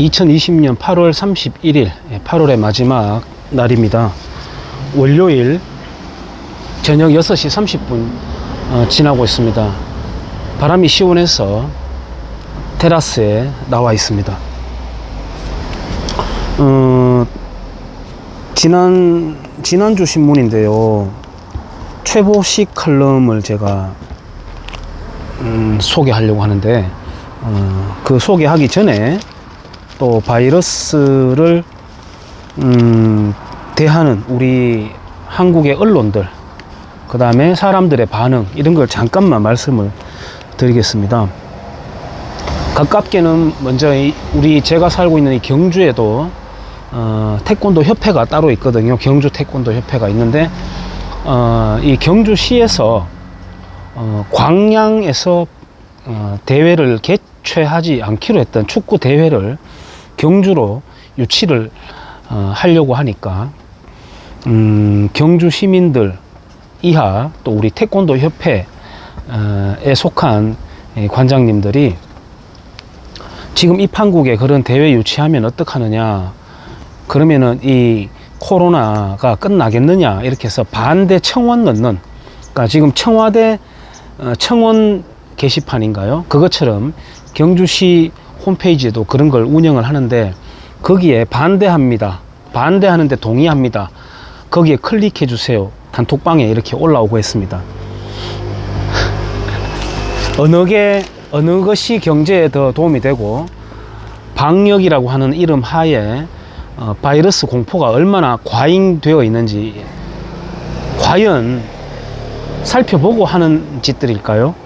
2020년 8월 31일 8월의 마지막 날입니다. 월요일 저녁 6시 30분 지나고 있습니다. 바람이 시원해서 테라스에 나와 있습니다. 지난주 신문인데요, 최보식 칼럼을 제가 소개하려고 하는데, 그 소개하기 전에 또 바이러스를 대하는 우리 한국의 언론들, 그 다음에 사람들의 반응, 이런 걸 잠깐만 말씀을 드리겠습니다. 가깝게는 먼저 제가 살고 있는 이 경주에도 태권도 협회가 따로 있거든요. 경주 태권도 협회가 있는데, 이 경주시에서 광양에서 대회를 개최하지 않기로 했던 축구 대회를 경주로 유치를 하려고 하니까, 경주 시민들 이하 또 우리 태권도 협회에 속한 관장님들이 지금 이 판국에 그런 대회 유치하면 어떡하느냐, 그러면은 이 코로나가 끝나겠느냐, 이렇게 해서 반대 청원 넣는, 그러니까 지금 청와대 청원 게시판인가요? 그것처럼 경주시 홈페이지에도 그런 걸 운영을 하는데, 거기에 반대합니다, 반대하는데 동의합니다, 거기에 클릭해 주세요, 단톡방에 이렇게 올라오고 했습니다. 어느 것이 경제에 더 도움이 되고 방역이라고 하는 이름 하에 바이러스 공포가 얼마나 과잉되어 있는지 과연 살펴보고 하는 짓들일까요?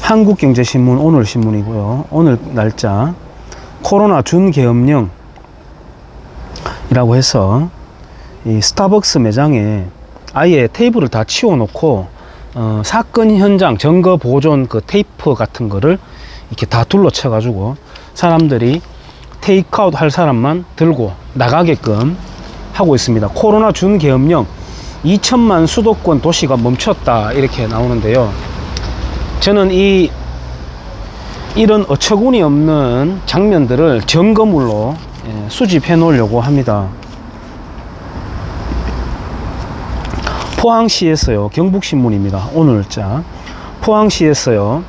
한국경제신문 오늘 신문이고요. 오늘 날짜 코로나 준계엄령이라고 해서 이 스타벅스 매장에 아예 테이블을 다 치워놓고 사건 현장 증거 보존 그 테이프 같은 거를 이렇게 다 둘러쳐 가지고 사람들이 테이크아웃 할 사람만 들고 나가게끔 하고 있습니다. 코로나 준계엄령 2천만 수도권 도시가 멈췄다, 이렇게 나오는데요. 저는 이런 어처구니 없는 장면들을 증거물로 수집해 놓으려고 합니다. 포항시에서요, 경북신문입니다. 오늘자 포항시에서요,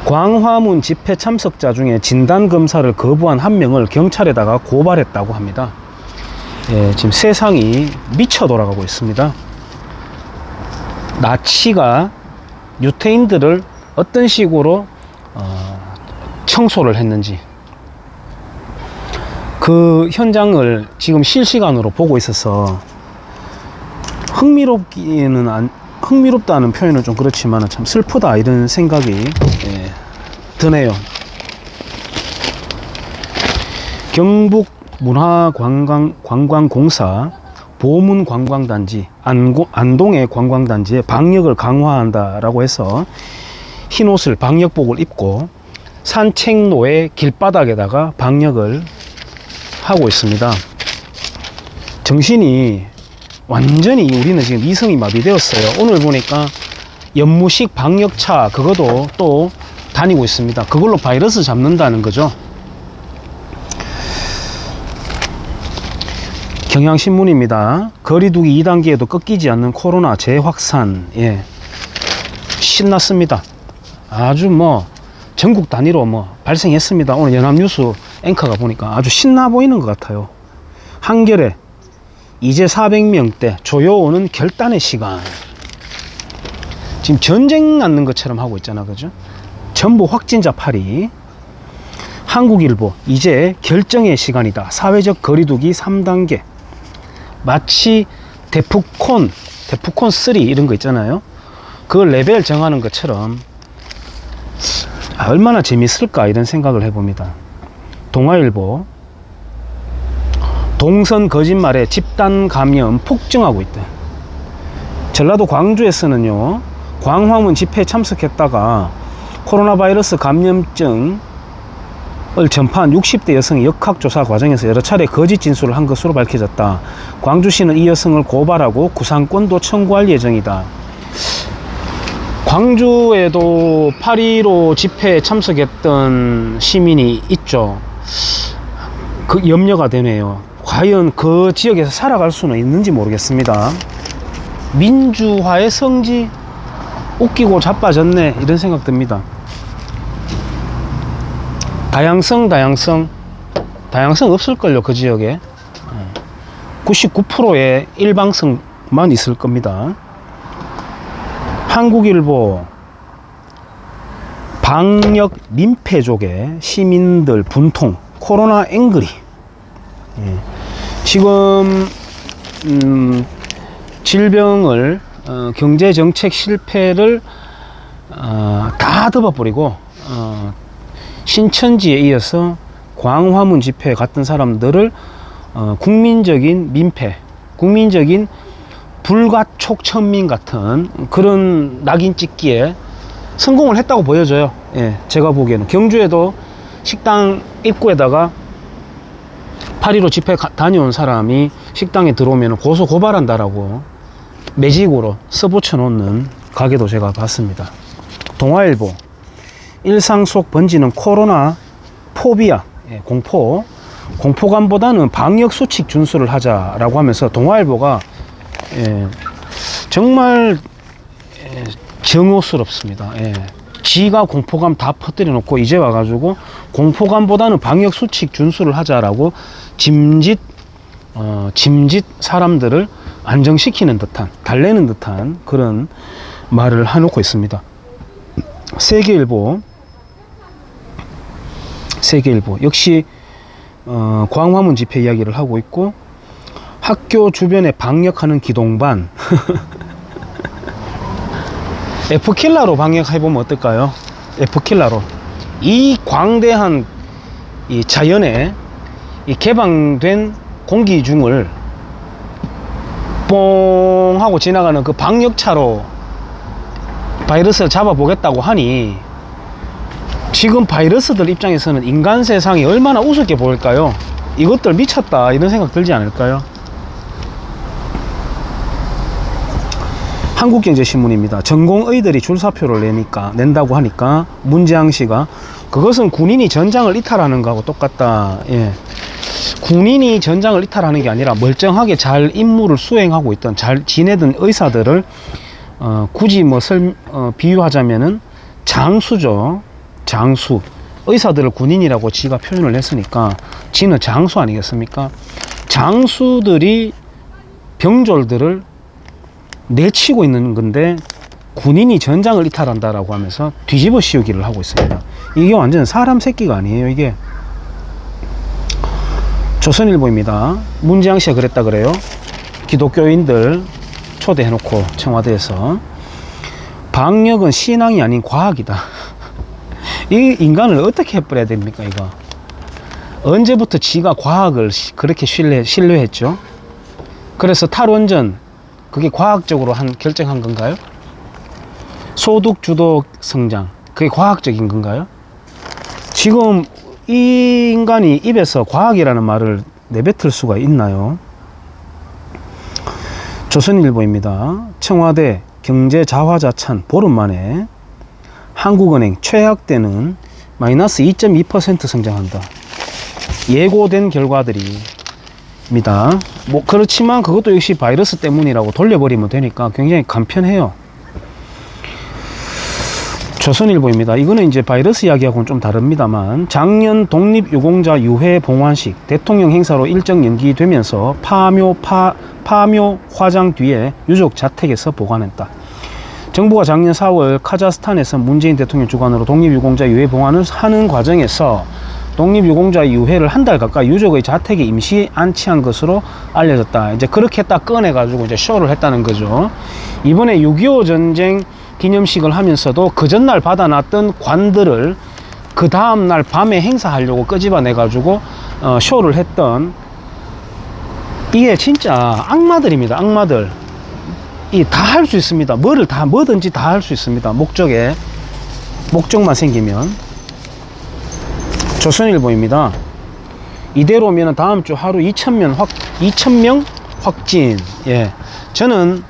광화문 집회 참석자 중에 진단검사를 거부한 한 명을 경찰에다가 고발했다고 합니다. 지금 세상이 미쳐 돌아가고 있습니다. 나치가 유태인들을 어떤 식으로 청소를 했는지 그 현장을 지금 실시간으로 보고 있어서 흥미롭다는 표현은 좀 그렇지만 참 슬프다, 이런 생각이 드네요. 경북문화관광공사 보문관광단지 안동의 관광단지에 방역을 강화한다라고 해서 흰옷을 방역복을 입고 산책로의 길바닥에다가 방역을 하고 있습니다. 정신이 완전히, 우리는 지금 이성이 마비되었어요. 오늘 보니까 연무식 방역차 그것도 또 다니고 있습니다. 그걸로 바이러스 잡는다는 거죠. 경향신문입니다. 거리두기 2단계에도 꺾이지 않는 코로나 재확산. 신났습니다. 아주 전국 단위로 발생했습니다. 오늘 연합뉴스 앵커가 보니까 아주 신나 보이는 것 같아요. 한겨레 이제 400명대 조여오는 결단의 시간. 지금 전쟁 났는 것처럼 하고 있잖아, 그죠? 전부 확진자 파리. 한국일보 이제 결정의 시간이다, 사회적 거리두기 3단계. 마치 데프콘 3 이런 거 있잖아요. 그 레벨 정하는 것처럼 얼마나 재밌을까, 이런 생각을 해봅니다. 동아일보 동선 거짓말에 집단 감염 폭증하고 있다. 전라도 광주에서는요, 광화문 집회에 참석했다가 코로나 바이러스 감염증을 전파한 60대 여성의 역학조사 과정에서 여러 차례 거짓 진술을 한 것으로 밝혀졌다. 광주시는 이 여성을 고발하고 구상권도 청구할 예정이다. 광주에도 8.15 집회에 참석했던 시민이 있죠. 그 염려가 되네요. 과연 그 지역에서 살아갈 수는 있는지 모르겠습니다. 민주화의 성지, 웃기고 자빠졌네, 이런 생각 듭니다. 다양성 없을걸요, 그 지역에. 99%의 일방성만 있을 겁니다. 한국일보, 방역 민폐족에 시민들 분통, 코로나 앵그리. 지금 질병을 경제정책 실패를 다 덮어버리고 신천지에 이어서 광화문 집회에 갔던 사람들을 국민적인 민폐, 국민적인 불가촉천민 같은 그런 낙인 찍기에 성공을 했다고 보여져요. 예, 제가 보기에는 경주에도 식당 입구에다가 8.15 집회 다녀온 사람이 식당에 들어오면 고소 고발한다라고 매직으로 써붙여 놓는 가게도 제가 봤습니다. 동아일보, 일상 속 번지는 코로나 포비아, 예, 공포감보다는 방역 수칙 준수를 하자라고 하면서 동아일보가 정말 정오스럽습니다. 지가 공포감 다 퍼뜨려 놓고 이제 와가지고 공포감보다는 방역 수칙 준수를 하자라고 짐짓 사람들을 안정시키는 듯한, 달래는 듯한 그런 말을 해놓고 있습니다. 세계일보 역시 광화문 집회 이야기를 하고 있고, 학교 주변에 방역하는 기동반 F킬러로 방역해보면 어떨까요? F킬러로 이 광대한 이 자연에 이 개방된 공기 중을 뽕 하고 지나가는 그 방역차로 바이러스를 잡아보겠다고 하니, 지금 바이러스들 입장에서는 인간 세상이 얼마나 우습게 보일까요? 이것들 미쳤다, 이런 생각 들지 않을까요? 한국경제신문입니다. 전공의들이 줄사표를 낸다고 하니까 문재양 씨가 그것은 군인이 전장을 이탈하는 거하고 똑같다. 예. 군인이 전장을 이탈하는 게 아니라 멀쩡하게 잘 임무를 수행하고 있던, 잘 지내던 의사들을 굳이 비유하자면은 장수죠. 장수. 의사들을 군인이라고 지가 표현을 했으니까 지는 장수 아니겠습니까? 장수들이 병졸들을 내치고 있는 건데 군인이 전장을 이탈한다라고 하면서 뒤집어 씌우기를 하고 있습니다. 이게 완전 사람 새끼가 아니에요, 이게. 조선일보입니다. 문재양 씨가 그랬다 그래요. 기독교인들 초대해놓고 청와대에서 방역은 신앙이 아닌 과학이다. 이 인간을 어떻게 해버려야 됩니까, 이거? 언제부터 지가 과학을 그렇게 신뢰했죠? 그래서 탈원전, 그게 과학적으로 결정한 건가요? 소득 주도 성장, 그게 과학적인 건가요? 지금 이 인간이 입에서 과학이라는 말을 내뱉을 수가 있나요? 조선일보입니다. 청와대 경제 자화자찬 보름 만에 한국은행 최악 때는 마이너스 2.2% 성장한다. 예고된 결과들입니다. 그렇지만 그것도 역시 바이러스 때문이라고 돌려버리면 되니까 굉장히 간편해요. 조선일보입니다. 이거는 이제 바이러스 이야기하고는 좀 다릅니다만, 작년 독립유공자 유해 봉환식 대통령 행사로 일정 연기되면서 파묘 화장 뒤에 유족 자택에서 보관했다. 정부가 작년 4월 카자흐스탄에서 문재인 대통령 주관으로 독립유공자 유해 봉환을 하는 과정에서 독립유공자 유해를 한 달 가까이 유족의 자택에 임시 안치한 것으로 알려졌다. 이제 그렇게 딱 꺼내가지고 이제 쇼를 했다는 거죠. 이번에 6.25 전쟁 기념식을 하면서도 그 전날 받아놨던 관들을 그 다음날 밤에 행사하려고 끄집어내가지고 쇼를 했던, 이게 진짜 악마들입니다. 악마들. 이 다 할 수 있습니다. 뭐든지 다 할 수 있습니다. 목적만 생기면. 조선일보입니다. 이대로면 다음 주 하루 2,000명 확진. 예. 저는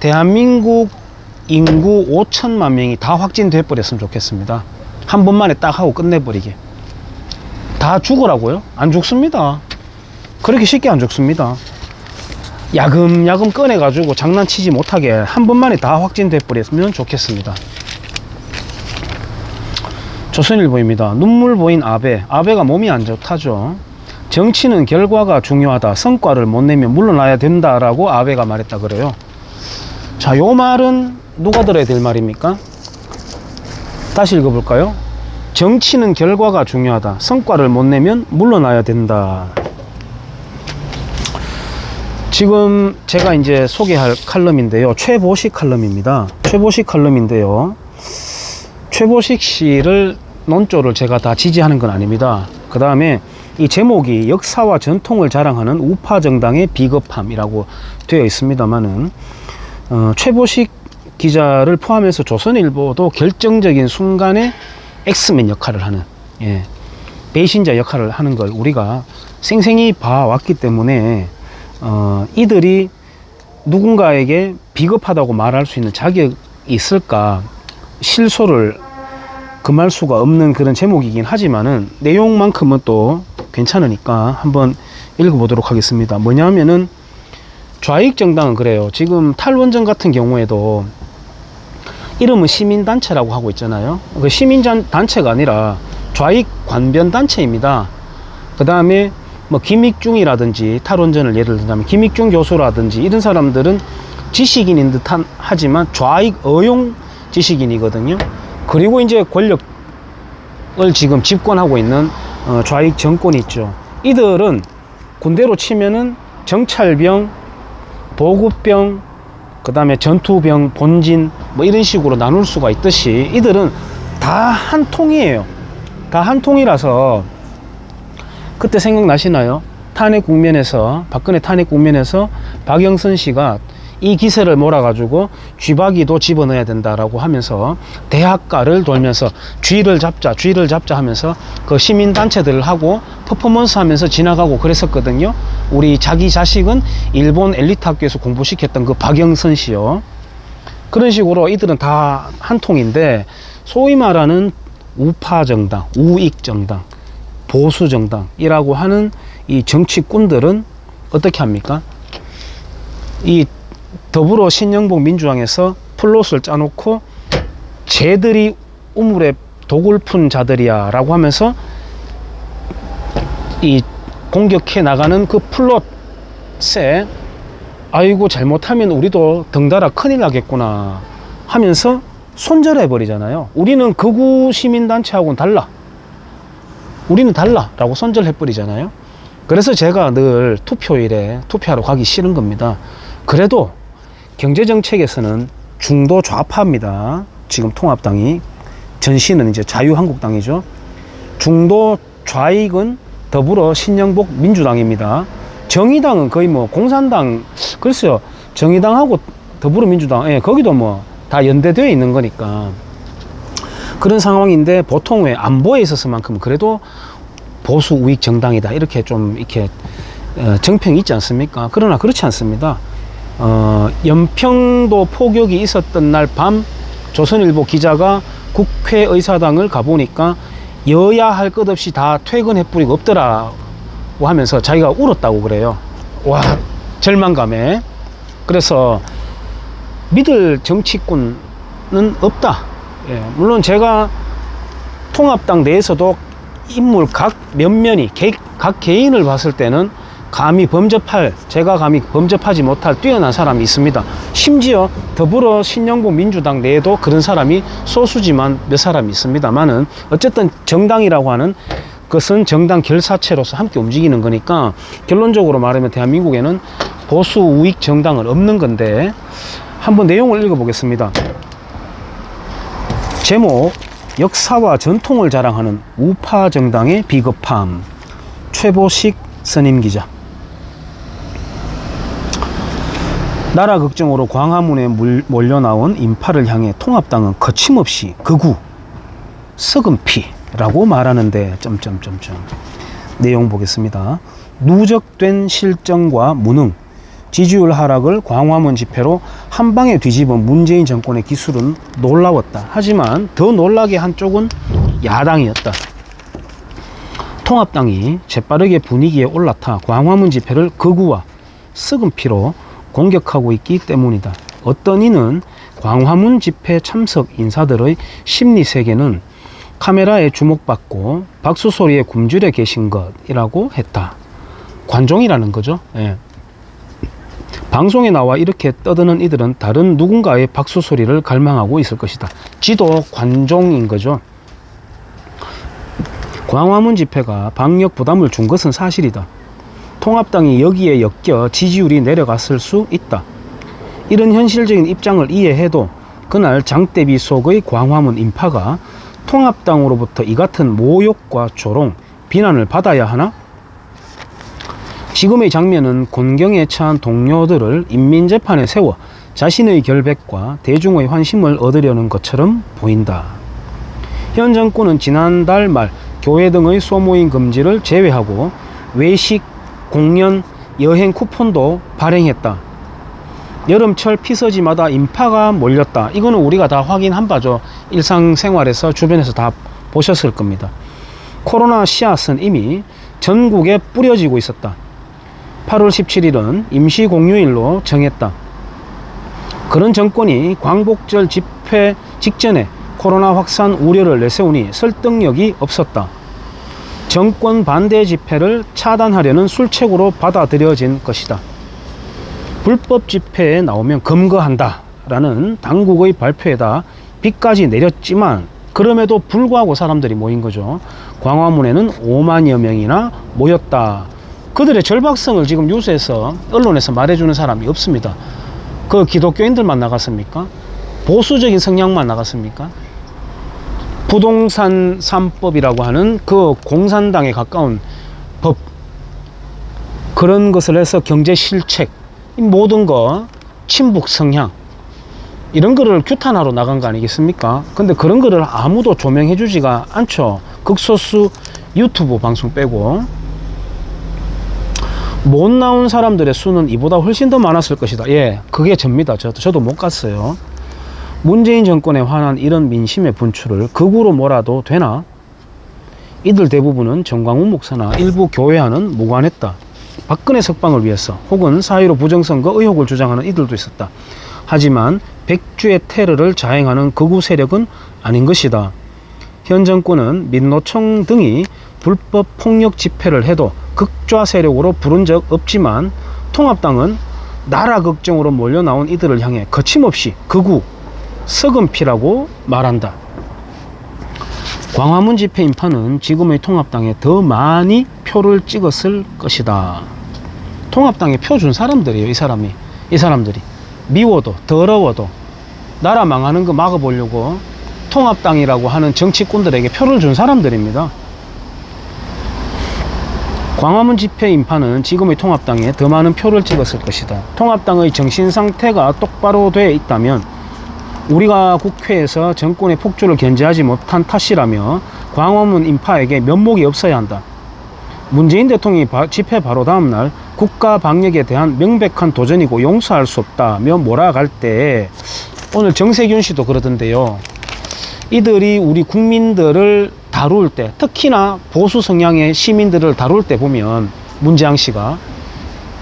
대한민국 인구 5천만 명이 다 확진돼 버렸으면 좋겠습니다. 한 번만에 딱 하고 끝내버리게. 다 죽으라고요? 안 죽습니다. 그렇게 쉽게 안 죽습니다. 야금야금 꺼내가지고 장난치지 못하게 한 번만에 다 확진돼 버렸으면 좋겠습니다. 조선일보입니다. 눈물 보인 아베. 아베가 몸이 안 좋다죠. 정치는 결과가 중요하다. 성과를 못 내면 물러나야 된다라고 아베가 말했다 그래요. 자, 요 말은 누가 들어야 될 말입니까? 다시 읽어볼까요? 정치는 결과가 중요하다. 성과를 못 내면 물러나야 된다. 지금 제가 이제 소개할 칼럼인데요. 최보식 칼럼입니다. 최보식 칼럼인데요. 최보식 씨를 논조를 제가 다 지지하는 건 아닙니다. 그 다음에 이 제목이 역사와 전통을 자랑하는 우파 정당의 비겁함이라고 되어 있습니다만은 최보식 기자를 포함해서 조선일보도 결정적인 순간에 엑스맨 역할을 하는, 예, 배신자 역할을 하는 걸 우리가 생생히 봐왔기 때문에 이들이 누군가에게 비겁하다고 말할 수 있는 자격이 있을까, 실소를 금할 수가 없는 그런 제목이긴 하지만은 내용만큼은 또 괜찮으니까 한번 읽어보도록 하겠습니다. 뭐냐면은 좌익정당은 그래요. 지금 탈원전 같은 경우에도 이름은 시민단체라고 하고 있잖아요. 그 시민단체가 아니라 좌익 관변단체입니다. 그 다음에 뭐 김익중이라든지, 탈원전을 예를 들자면 김익중 교수라든지 이런 사람들은 지식인인 듯한 하지만 좌익 어용 지식인이거든요. 그리고 이제 권력을 지금 집권하고 있는 좌익 정권이 있죠. 이들은 군대로 치면은 정찰병, 보급병, 그 다음에 전투병, 본진 뭐 이런 식으로 나눌 수가 있듯이 이들은 다 한 통이에요. 다 한 통이라서 그때 생각나시나요? 탄핵 국면에서, 박근혜 탄핵 국면에서 박영선 씨가 이 기세를 몰아가지고 쥐박이도 집어넣어야 된다라고 하면서 대학가를 돌면서 쥐를 잡자 하면서 그 시민단체들을 하고 퍼포먼스 하면서 지나가고 그랬었거든요. 우리 자기 자식은 일본 엘리트 학교에서 공부시켰던 그 박영선 씨요. 그런 식으로 이들은 다 한 통인데, 소위 말하는 우파정당, 우익정당, 보수정당이라고 하는 이 정치꾼들은 어떻게 합니까? 이 더불어 신영복 민주당에서 플롯을 짜놓고 쟤들이 우물에 독을 푼 자들이야 라고 하면서 이 공격해 나가는 그 플롯에 아이고 잘못하면 우리도 덩달아 큰일 나겠구나 하면서 손절해 버리잖아요. 우리는 극우 시민단체하고는 달라, 우리는 달라 라고 손절해 버리잖아요. 그래서 제가 늘 투표일에 투표하러 가기 싫은 겁니다. 그래도 경제정책에서는 중도 좌파입니다. 지금 통합당이, 전신은 이제 자유한국당이죠. 중도 좌익은 더불어 신영복 민주당입니다. 정의당은 거의 뭐 공산당, 글쎄요, 정의당하고 더불어민주당, 예, 거기도 뭐 다 연대되어 있는 거니까 그런 상황인데, 보통 왜 안보에 있어서만큼 그래도 보수 우익 정당이다 이렇게 좀 이렇게 정평이 있지 않습니까? 그러나 그렇지 않습니다. 연평도 포격이 있었던 날 밤 조선일보 기자가 국회의사당을 가보니까 여야 할 것 없이 다 퇴근해버리고 없더라고 하면서 자기가 울었다고 그래요. 와, 절망감에. 그래서 믿을 정치꾼은 없다. 예, 물론 제가 통합당 내에서도 인물 각 면면이 각 개인을 봤을 때는 제가 감히 범접하지 못할 뛰어난 사람이 있습니다. 심지어 더불어 신영복 민주당 내에도 그런 사람이 소수지만 몇 사람이 있습니다만은, 어쨌든 정당이라고 하는 것은 정당 결사체로서 함께 움직이는 거니까 결론적으로 말하면 대한민국에는 보수 우익 정당은 없는 건데, 한번 내용을 읽어보겠습니다. 제목, 역사와 전통을 자랑하는 우파 정당의 비겁함. 최보식 선임기자. 나라 걱정으로 광화문에 몰려나온 인파를 향해 통합당은 거침없이 극우, 서금피라고 말하는데 내용 보겠습니다. 누적된 실정과 무능, 지지율 하락을 광화문 집회로 한 방에 뒤집은 문재인 정권의 기술은 놀라웠다. 하지만 더 놀라게 한 쪽은 야당이었다. 통합당이 재빠르게 분위기에 올라타 광화문 집회를 극우와 썩은 피로 공격하고 있기 때문이다. 어떤 이는 광화문 집회 참석 인사들의 심리 세계는 카메라에 주목받고 박수 소리에 굶주려 계신 것이라고 했다. 관종이라는 거죠. 예. 방송에 나와 이렇게 떠드는 이들은 다른 누군가의 박수 소리를 갈망하고 있을 것이다. 지도 관종인 거죠. 광화문 집회가 방역 부담을 준 것은 사실이다. 통합당이 여기에 엮여 지지율이 내려갔을 수 있다. 이런 현실적인 입장을 이해해도 그날 장대비 속의 광화문 인파가 통합당으로부터 이 같은 모욕과 조롱, 비난을 받아야 하나? 지금의 장면은 곤경에 처한 동료들을 인민재판에 세워 자신의 결백과 대중의 환심을 얻으려는 것처럼 보인다. 현 정권은 지난달 말 교회 등의 소모임 금지를 제외하고 외식, 공연, 여행 쿠폰도 발행했다. 여름철 피서지마다 인파가 몰렸다. 이거는 우리가 다 확인한 바죠. 일상생활에서 주변에서 다 보셨을 겁니다. 코로나 씨앗은 이미 전국에 뿌려지고 있었다. 8월 17일은 임시공휴일로 정했다. 그런 정권이 광복절 집회 직전에 코로나 확산 우려를 내세우니 설득력이 없었다. 정권 반대 집회를 차단하려는 술책으로 받아들여진 것이다. 불법 집회에 나오면 검거한다 라는 당국의 발표에다 비까지 내렸지만 그럼에도 불구하고 사람들이 모인 거죠. 광화문에는 5만여 명이나 모였다. 그들의 절박성을 지금 뉴스에서 언론에서 말해주는 사람이 없습니다. 그 기독교인들만 나갔습니까? 보수적인 성향만 나갔습니까? 부동산 3법이라고 하는 그 공산당에 가까운 법, 그런 것을 해서 경제 실책, 모든 거 친북 성향, 이런 거를 규탄하러 나간 거 아니겠습니까? 근데 그런 거를 아무도 조명해 주지가 않죠. 극소수 유튜브 방송 빼고. 못 나온 사람들의 수는 이보다 훨씬 더 많았을 것이다. 예, 그게 접니다. 저도 못 갔어요. 문재인 정권에 화난 이런 민심의 분출을 극우로 몰아도 되나? 이들 대부분은 정광훈 목사나 일부 교회와는 무관했다. 박근혜 석방을 위해서 혹은 4.15 부정선거 의혹을 주장하는 이들도 있었다. 하지만 백주의 테러를 자행하는 극우 세력은 아닌 것이다. 현 정권은 민노총 등이 불법 폭력 집회를 해도 극좌 세력으로 부른 적 없지만 통합당은 나라 걱정으로 몰려나온 이들을 향해 거침없이 극우, 썩은 피라고 말한다. 광화문 집회 인파는 지금의 통합당에 더 많이 표를 찍었을 것이다. 통합당에 표 준 사람들이에요. 이 사람들이 미워도 더러워도 나라 망하는 거 막아보려고 통합당이라고 하는 정치꾼들에게 표를 준 사람들입니다. 광화문 집회 인파는 지금의 통합당에 더 많은 표를 찍었을 것이다. 통합당의 정신 상태가 똑바로 되어 있다면 우리가 국회에서 정권의 폭주를 견제하지 못한 탓이라며 광화문 인파에게 면목이 없어야 한다. 문재인 대통령이 집회 바로 다음 날 국가 방역에 대한 명백한 도전이고 용서할 수 없다며 몰아갈 때 오늘 정세균 씨도 그러던데요. 이들이 우리 국민들을 다룰 때, 특히나 보수 성향의 시민들을 다룰 때 보면 문재양 씨가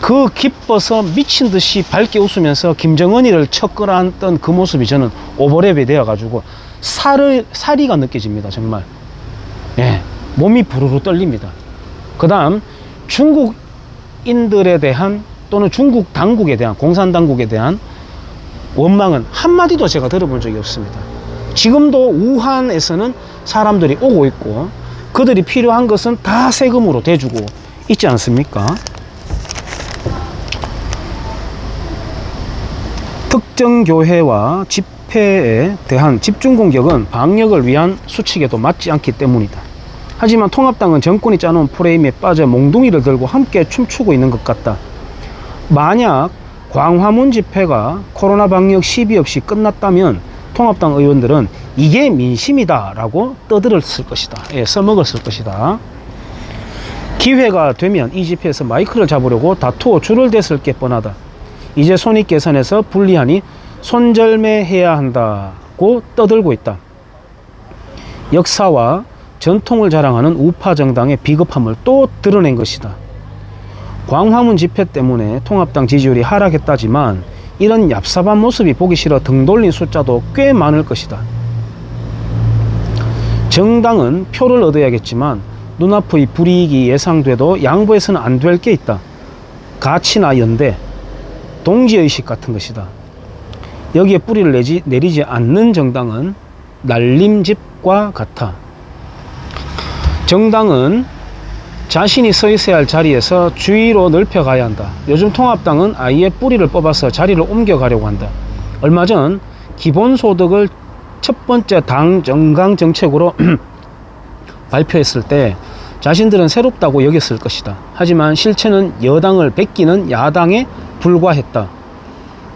그 기뻐서 미친 듯이 밝게 웃으면서 김정은이를 척끌어안던 그 모습이 저는 오버랩이 되어가지고 사리가 느껴집니다. 정말. 예, 몸이 부르르 떨립니다. 그 다음 중국인들에 대한 또는 중국 당국에 대한, 공산당국에 대한 원망은 한마디도 제가 들어본 적이 없습니다. 지금도 우한에서는 사람들이 오고 있고 그들이 필요한 것은 다 세금으로 대주고 있지 않습니까? 특정 교회와 집회에 대한 집중 공격은 방역을 위한 수칙에도 맞지 않기 때문이다. 하지만 통합당은 정권이 짜놓은 프레임에 빠져 몽둥이를 들고 함께 춤추고 있는 것 같다. 만약 광화문 집회가 코로나 방역 시비 없이 끝났다면 통합당 의원들은 이게 민심이다 라고 떠들었을 것이다. 예, 써먹었을 것이다. 기회가 되면 이 집회에서 마이크를 잡으려고 다투어 줄을 댔을 게 뻔하다. 이제 손익계산에서 불리하니 손절매해야 한다고 떠들고 있다. 역사와 전통을 자랑하는 우파 정당의 비겁함을 또 드러낸 것이다. 광화문 집회 때문에 통합당 지지율이 하락했다지만 이런 얍삽한 모습이 보기 싫어 등 돌린 숫자도 꽤 많을 것이다. 정당은 표를 얻어야겠지만 눈앞의 불이익이 예상돼도 양보해서는 안 될 게 있다. 가치나 연대, 동지의식 같은 것이다. 여기에 뿌리를 내리지 않는 정당은 날림집과 같아. 정당은 자신이 서 있어야 할 자리에서 주위로 넓혀가야 한다. 요즘 통합당은 아예 뿌리를 뽑아서 자리를 옮겨가려고 한다. 얼마 전 기본소득을 첫 번째 당 정강 정책으로 발표했을 때 자신들은 새롭다고 여겼을 것이다. 하지만 실체는 여당을 베끼는 야당에 불과했다.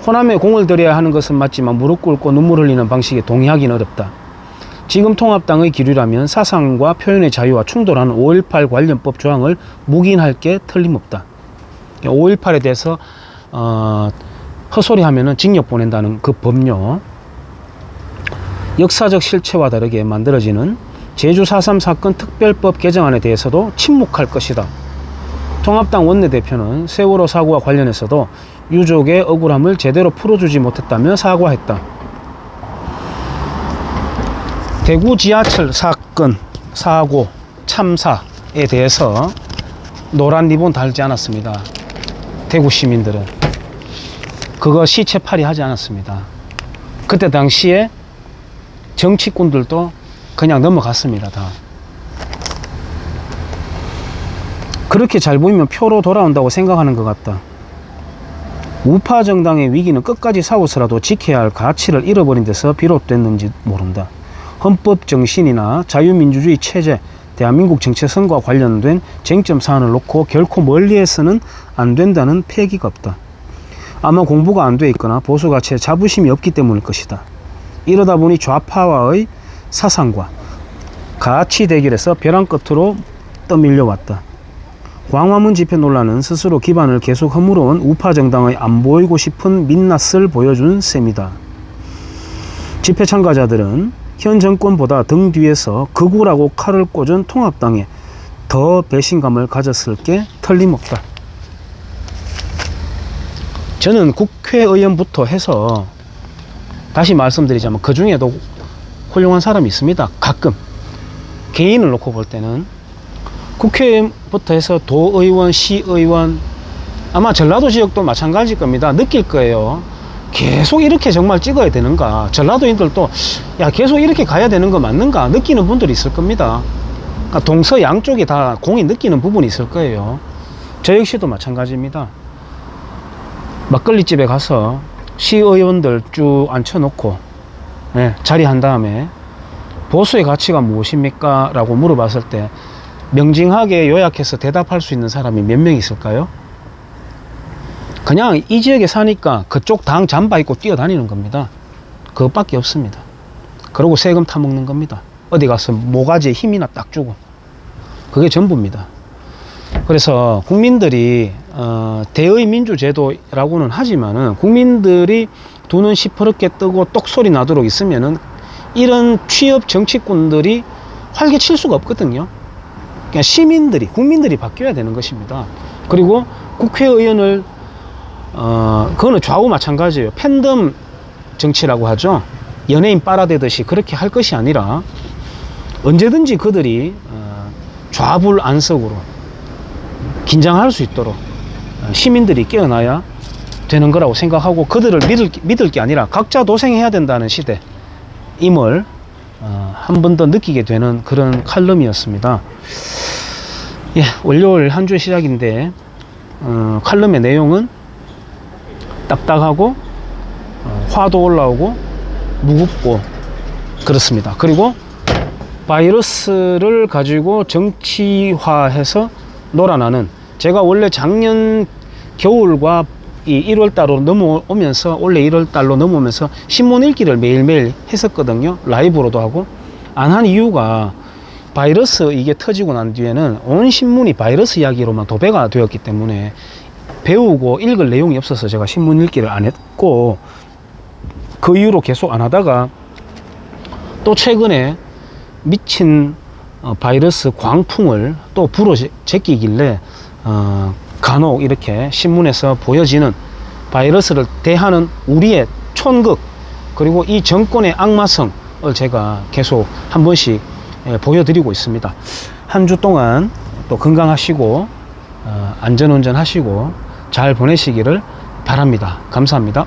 호남에 공을 들여야 하는 것은 맞지만 무릎 꿇고 눈물 흘리는 방식에 동의하기는 어렵다. 지금 통합당의 기류라면 사상과 표현의 자유와 충돌하는 5.18 관련법 조항을 묵인할 게 틀림없다. 5.18에 대해서 헛소리하면 징역 보낸다는 그 법료, 역사적 실체와 다르게 만들어지는 제주 4.3 사건 특별법 개정안에 대해서도 침묵할 것이다. 통합당 원내대표는 세월호 사고와 관련해서도 유족의 억울함을 제대로 풀어주지 못했다며 사과했다. 대구 지하철 사건, 사고, 참사에 대해서 노란 리본 달지 않았습니다. 대구 시민들은. 그거 시체팔이 하지 않았습니다. 그때 당시에 정치꾼들도 그냥 넘어갔습니다. 다. 그렇게 잘 보이면 표로 돌아온다고 생각하는 것 같다. 우파 정당의 위기는 끝까지 싸워서라도 지켜야 할 가치를 잃어버린 데서 비롯됐는지 모른다. 헌법 정신이나 자유민주주의 체제, 대한민국 정체성과 관련된 쟁점 사안을 놓고 결코 멀리해서는 안 된다는 패기가 없다. 아마 공부가 안 돼 있거나 보수 가치에 자부심이 없기 때문일 것이다. 이러다 보니 좌파와의 사상과 가치 대결에서 벼랑 끝으로 떠밀려왔다. 광화문 집회 논란은 스스로 기반을 계속 허물어온 우파 정당의 안 보이고 싶은 민낯을 보여준 셈이다. 집회 참가자들은 현 정권보다 등 뒤에서 극우라고 칼을 꽂은 통합당에 더 배신감을 가졌을 게 틀림없다. 저는 국회의원부터 해서 다시 말씀드리자면 그 중에도 훌륭한 사람이 있습니다. 가끔 개인을 놓고 볼 때는 국회의원부터 해서 도의원, 시의원, 아마 전라도 지역도 마찬가지일 겁니다. 느낄 거예요. 계속 이렇게 정말 찍어야 되는가? 전라도인들도 야 계속 이렇게 가야 되는 거 맞는가? 느끼는 분들이 있을 겁니다. 동서 양쪽에 다 공이 느끼는 부분이 있을 거예요. 저 역시도 마찬가지입니다. 막걸리집에 가서 시의원들 쭉 앉혀놓고 자리한 다음에 보수의 가치가 무엇입니까? 라고 물어봤을 때 명징하게 요약해서 대답할 수 있는 사람이 몇 명 있을까요? 그냥 이 지역에 사니까 그쪽 당 잠바 입고 뛰어다니는 겁니다. 그것밖에 없습니다. 그러고 세금 타먹는 겁니다. 어디 가서 모가지에 힘이나 딱 주고. 그게 전부입니다. 그래서 국민들이 대의 민주제도라고는 하지만은 국민들이 두 눈 시퍼렇게 뜨고 똑소리 나도록 있으면은 이런 취업 정치꾼들이 활개칠 수가 없거든요. 그러니까 시민들이, 국민들이 바뀌어야 되는 것입니다. 그리고 국회의원을 그거는 좌우 마찬가지예요. 팬덤 정치라고 하죠. 연예인 빨아대듯이 그렇게 할 것이 아니라 언제든지 그들이 좌불안석으로 긴장할 수 있도록 시민들이 깨어나야 되는 거라고 생각하고 그들을 믿을 게 아니라 각자 도생해야 된다는 시대임을 한 번 더 느끼게 되는 그런 칼럼이었습니다. 예, 월요일 한 주의 시작인데 칼럼의 내용은 딱딱하고 화도 올라오고 무겁고 그렇습니다. 그리고 바이러스를 가지고 정치화해서 놀아나는, 제가 원래 작년 겨울과 이 1월달로 넘어오면서 원래 1월달로 넘어오면서 신문 읽기를 매일매일 했었거든요. 라이브로도 하고. 안 한 이유가 바이러스 이게 터지고 난 뒤에는 온 신문이 바이러스 이야기로만 도배가 되었기 때문에 배우고 읽을 내용이 없어서 제가 신문 읽기를 안 했고, 그 이후로 계속 안 하다가 또 최근에 미친 바이러스 광풍을 또 불어 제끼길래 간혹 이렇게 신문에서 보여지는 바이러스를 대하는 우리의 촌극, 그리고 이 정권의 악마성을 제가 계속 한 번씩 보여드리고 있습니다. 한 주 동안 또 건강하시고 안전운전 하시고 잘 보내시기를 바랍니다. 감사합니다.